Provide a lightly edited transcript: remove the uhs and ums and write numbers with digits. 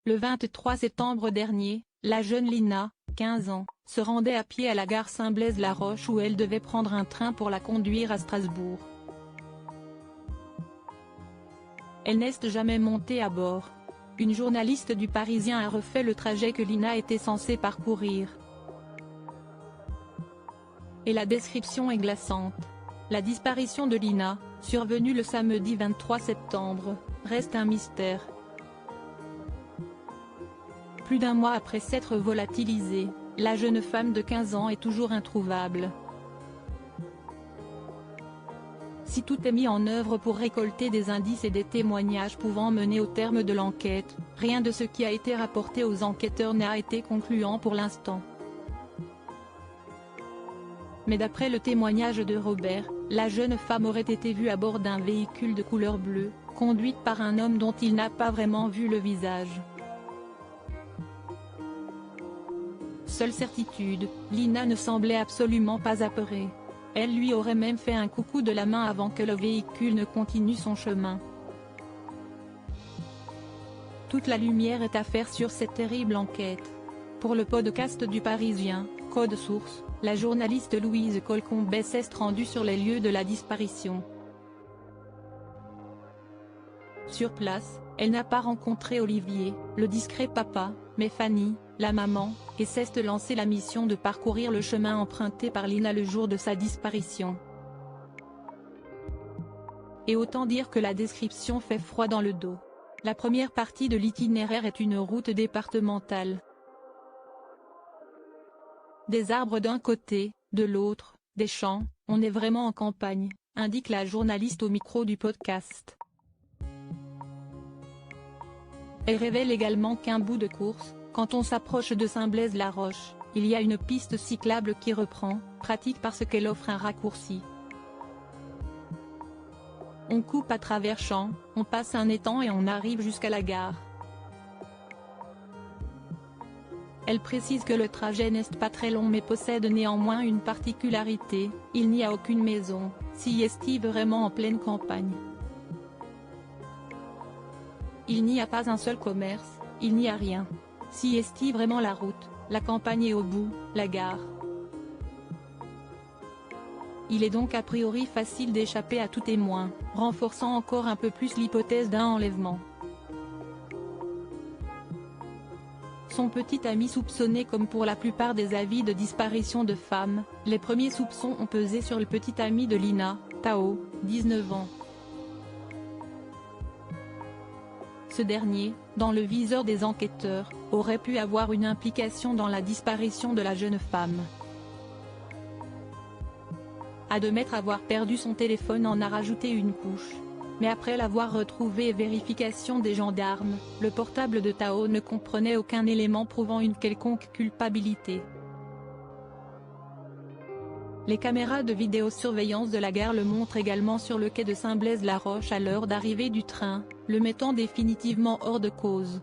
Le 23 septembre dernier, la jeune Lina, 15 ans, se rendait à pied à la gare Saint-Blaise-la-Roche où elle devait prendre un train pour la conduire à Strasbourg. Elle n'est jamais montée à bord. Une journaliste du Parisien a refait le trajet que Lina était censée parcourir. Et la description est glaçante. La disparition de Lina, survenue le samedi 23 septembre, reste un mystère. Plus d'un mois après s'être volatilisée, la jeune femme de 15 ans est toujours introuvable. Si tout est mis en œuvre pour récolter des indices et des témoignages pouvant mener au terme de l'enquête, rien de ce qui a été rapporté aux enquêteurs n'a été concluant pour l'instant. Mais d'après le témoignage de Robert, la jeune femme aurait été vue à bord d'un véhicule de couleur bleue, conduite par un homme dont il n'a pas vraiment vu le visage. Seule certitude, Lina ne semblait absolument pas apeurée. Elle lui aurait même fait un coucou de la main avant que le véhicule ne continue son chemin. Toute la lumière est à faire sur cette terrible enquête. Pour le podcast du Parisien, Code Source, la journaliste Louise Colcombet s'est rendue sur les lieux de la disparition. Sur place, elle n'a pas rencontré Olivier, le discret papa, mais Fanny, la maman, et s'est lancé la mission de parcourir le chemin emprunté par Lina le jour de sa disparition. Et autant dire que la description fait froid dans le dos. La première partie de l'itinéraire est une route départementale. Des arbres d'un côté, de l'autre, des champs, on est vraiment en campagne, indique la journaliste au micro du podcast. Elle révèle également qu'un bout de course, quand on s'approche de Saint-Blaise-la-Roche, il y a une piste cyclable qui reprend, pratique parce qu'elle offre un raccourci. On coupe à travers champs, on passe un étang et on arrive jusqu'à la gare. Elle précise que le trajet n'est pas très long mais possède néanmoins une particularité, il n'y a aucune maison, si est vraiment en pleine campagne. Il n'y a pas un seul commerce, il n'y a rien. Si est vraiment la route, la campagne est au bout, la gare. Il est donc a priori facile d'échapper à tout témoin, renforçant encore un peu plus l'hypothèse d'un enlèvement. Son petit ami soupçonné. Comme pour la plupart des avis de disparition de femmes, les premiers soupçons ont pesé sur le petit ami de Lina, Tao, 19 ans. Ce dernier, dans le viseur des enquêteurs, aurait pu avoir une implication dans la disparition de la jeune femme. Admettre avoir perdu son téléphone en a rajouté une couche. Mais après l'avoir retrouvé et vérification des gendarmes, le portable de Tao ne comprenait aucun élément prouvant une quelconque culpabilité. Les caméras de vidéosurveillance de la gare le montrent également sur le quai de Saint-Blaise-la-Roche à l'heure d'arrivée du train, le mettant définitivement hors de cause.